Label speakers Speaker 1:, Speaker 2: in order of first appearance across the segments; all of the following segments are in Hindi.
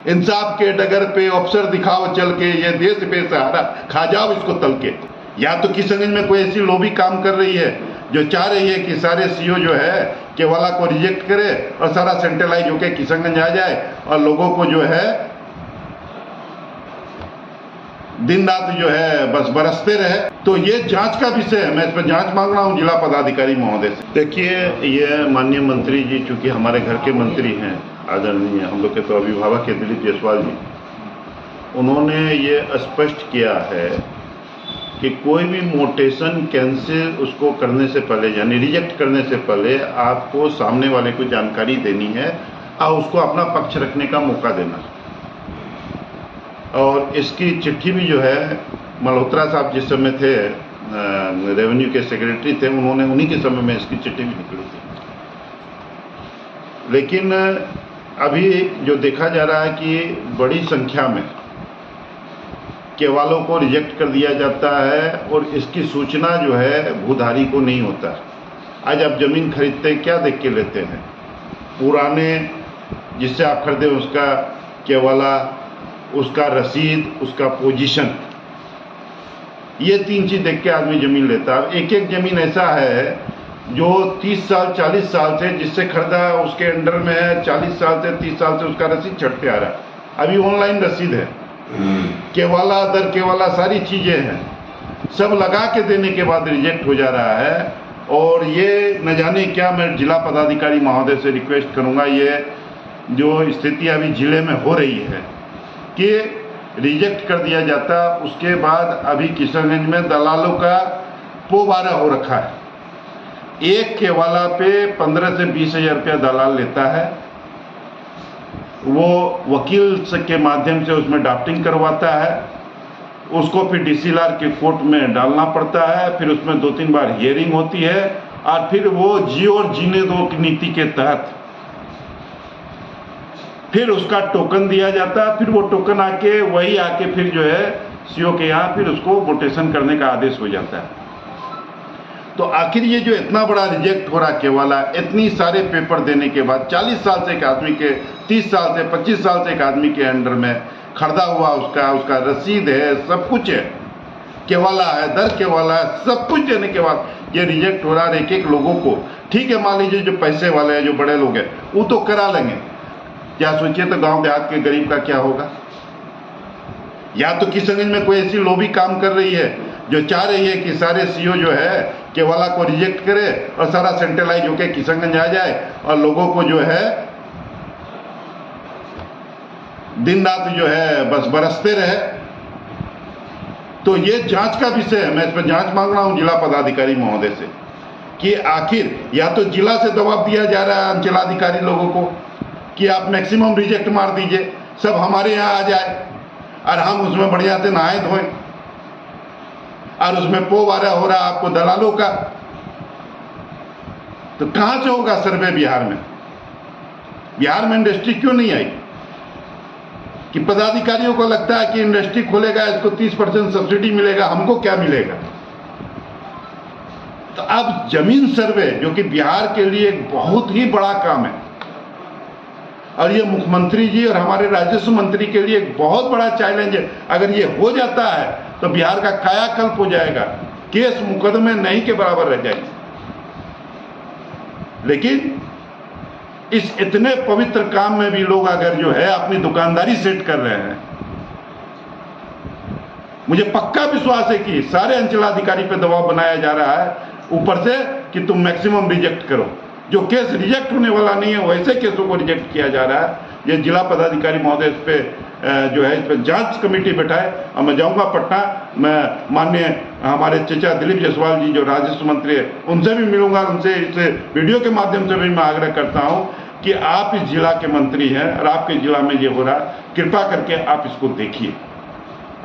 Speaker 1: इंसाफ के डगर पे अफसर दिखाओ चल के, ये देश बेसहारा खा जाओ इसको तल के। या तो किशनगंज में कोई ऐसी लॉबी काम कर रही है जो चाह रही है कि सारे सीओ जो है केवाला को रिजेक्ट करे और सारा सेंट्रलाइज होकर किशनगंज आ जाए और लोगों को जो है दिन रात जो है बस बरसते रहे। तो ये जांच का विषय है, मैं इस पर जांच मांग रहा हूँ जिला पदाधिकारी महोदय से। देखिए, ये माननीय मंत्री जी चूंकि हमारे घर के मंत्री हैं, आदरणीय हम लोग के तो अभिभावक है दिलीप जायसवाल जी, उन्होंने ये स्पष्ट किया है कि कोई भी मोटेशन कैंसिल उसको करने से पहले यानी रिजेक्ट करने से पहले आपको सामने वाले को जानकारी देनी है और उसको अपना पक्ष रखने का मौका देना। और इसकी चिट्ठी भी जो है मल्होत्रा साहब जिस समय थे रेवेन्यू के सेक्रेटरी थे, उन्होंने उन्हीं के समय में इसकी चिट्ठी भी निकली थी। लेकिन अभी जो देखा जा रहा है कि बड़ी संख्या में केवालों को रिजेक्ट कर दिया जाता है और इसकी सूचना जो है भूधारी को नहीं होता। आज आप जमीन खरीदते क्या देख के लेते हैं? पुराने जिससे आप खरीदे उसका केवाला, उसका रसीद, उसका पोजीशन, ये 3 चीज देख के आदमी जमीन लेता है। एक एक जमीन ऐसा है जो 30 साल 40 साल से जिससे खरीदा उसके अंडर में है, 40 साल से 30 साल से उसका रसीद चढ़ते आ रहा है। अभी ऑनलाइन रसीद है, केवाला दर केवाला सारी चीजें हैं, सब लगा के देने के बाद रिजेक्ट हो जा रहा है। और ये न जाने क्या, मैं जिला पदाधिकारी महोदय से रिक्वेस्ट करूंगा, ये जो स्थिति अभी जिले में हो रही है कि रिजेक्ट कर दिया जाता, उसके बाद अभी किशनगंज में दलालों का पोबारा हो रखा है। एक केवाला पे 15 से 20 हजार रुपया दलाल लेता है, वो वकील के माध्यम से उसमें ड्राफ्टिंग करवाता है, उसको फिर डीसीएलआर के कोर्ट में डालना पड़ता है, फिर उसमें 2-3 बार हियरिंग होती है और फिर वो जियो और जीने दो की नीति के तहत फिर उसका टोकन दिया जाता है। फिर वो टोकन आके वही आके फिर जो है सीओ के यहाँ फिर उसको मोटेशन करने का आदेश हो जाता है। तो आखिर ये जो इतना बड़ा रिजेक्ट हो रहा केवाला, इतनी सारे पेपर देने के बाद 40 साल से एक आदमी के, 30 साल से 25 साल से एक आदमी के अंडर में खरीदा हुआ उसका रसीद है, सब कुछ है, केवाला है, दर केवाला है, सब कुछ देने के बाद ये रिजेक्ट हो रहा है। एक एक लोगों को, ठीक है, मान लीजिए जो पैसे वाले हैं, जो बड़े लोग हैं, वो तो करा लेंगे, क्या सोचिए तो गांव देहात के गरीब का क्या होगा? या तो किशनगंज में कोई ऐसी लॉबी काम कर रही है जो चाह रही है कि सारे सीओ जो है केवाला को रिजेक्ट करे और सारा सेंट्रलाइज होकर किशनगंज आ जाए और लोगों को जो है दिन रात जो है बस बरसते रहे। तो ये जांच का विषय है, मैं इस पर जांच मांग रहा हूं जिला पदाधिकारी महोदय से कि आखिर या तो जिला से दबाव दिया जा रहा है अंचलाधिकारी लोगों को कि आप मैक्सिमम रिजेक्ट मार दीजिए, सब हमारे यहाँ आ जाए और हम उसमें बढ़िया से नहाए धोएं, और उसमें पोबारा हो रहा आपको दलालों का। तो कहां से होगा सर्वे बिहार में? बिहार में इंडस्ट्री क्यों नहीं आई? कि पदाधिकारियों को लगता है कि इंडस्ट्री खोलेगा इसको 30% सब्सिडी मिलेगा, हमको क्या मिलेगा? तो अब जमीन सर्वे जो कि बिहार के लिए एक बहुत ही बड़ा काम है और ये मुख्यमंत्री जी और हमारे राजस्व मंत्री के लिए एक बहुत बड़ा चैलेंज है। अगर ये हो जाता है तो बिहार का कायाकल्प हो जाएगा, केस मुकदमे नहीं के बराबर रह जाएंगे। लेकिन इस इतने पवित्र काम में भी लोग अगर जो है अपनी दुकानदारी सेट कर रहे हैं, मुझे पक्का विश्वास है कि सारे अंचलाधिकारी पे दबाव बनाया जा रहा है ऊपर से कि तुम मैक्सिमम रिजेक्ट करो। जो केस रिजेक्ट होने वाला नहीं है वैसे केसों को रिजेक्ट किया जा रहा है। ये जिला पदाधिकारी महोदय इस पे जो है इस पर जांच कमेटी बैठाए और मैं जाऊंगा पटना, मैं माननीय हमारे चचा दिलीप जायसवाल जी जो राजस्व मंत्री है उनसे भी मिलूंगा, उनसे इस वीडियो के माध्यम से भी मैं आग्रह करता हूं कि आप इस जिला के मंत्री हैं और आपके जिला में ये हो रहा, कृपा करके आप इसको देखिए।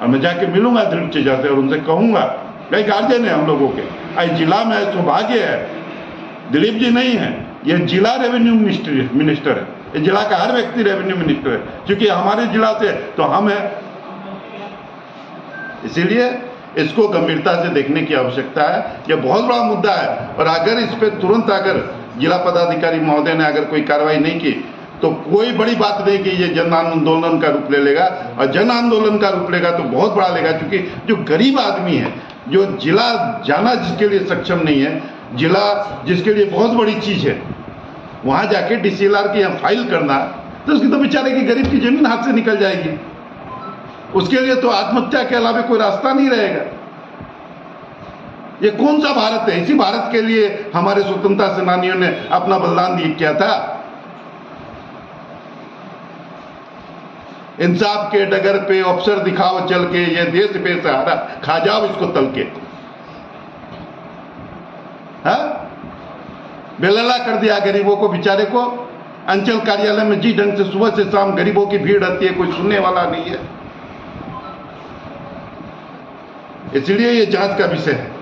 Speaker 1: और मैं जाके मिलूंगा दिलीप चचा से और उनसे कहूंगा, भाई गार्जियन है हम लोगों के, आज जिला में सौभाग्य है दिलीप जी नहीं है, ये जिला रेवेन्यू मिनिस्टर है, ये जिला का हर व्यक्ति रेवेन्यू मिनिस्टर है, क्योंकि हमारे जिला से तो हम हैं। इसीलिए इसको गंभीरता से देखने की आवश्यकता है। यह बहुत बड़ा मुद्दा है और अगर इस पर तुरंत अगर जिला पदाधिकारी महोदय ने अगर कोई कार्रवाई नहीं की तो कोई बड़ी बात नहीं कि ये जन आंदोलन का रूप ले लेगा, और जन आंदोलन का रूप लेगा तो बहुत बड़ा लेगा, क्योंकि जो गरीब आदमी है, जो जिला जाना जिसके लिए सक्षम नहीं है, जिला जिसके लिए बहुत बड़ी चीज है, वहां जाके DCLR की यहाँ फाइल करना, तो उसकी तो बेचारे की गरीब की जमीन हाथ से निकल जाएगी। उसके लिए तो आत्महत्या के अलावा कोई रास्ता नहीं रहेगा। ये कौन सा भारत है? इसी भारत के लिए हमारे स्वतंत्रता सेनानियों ने अपना बलिदान किया था। इंसाफ के डगर पे अफसर दिखाओ चल के, ये देश पे सहारा खा जाओ इसको तल के। बेलला कर दिया गरीबों को, बेचारे को। अंचल कार्यालय में जी ढंग से सुबह से शाम गरीबों की भीड़ रहती है, कोई सुनने वाला नहीं है। इसलिए ये जांच का विषय है।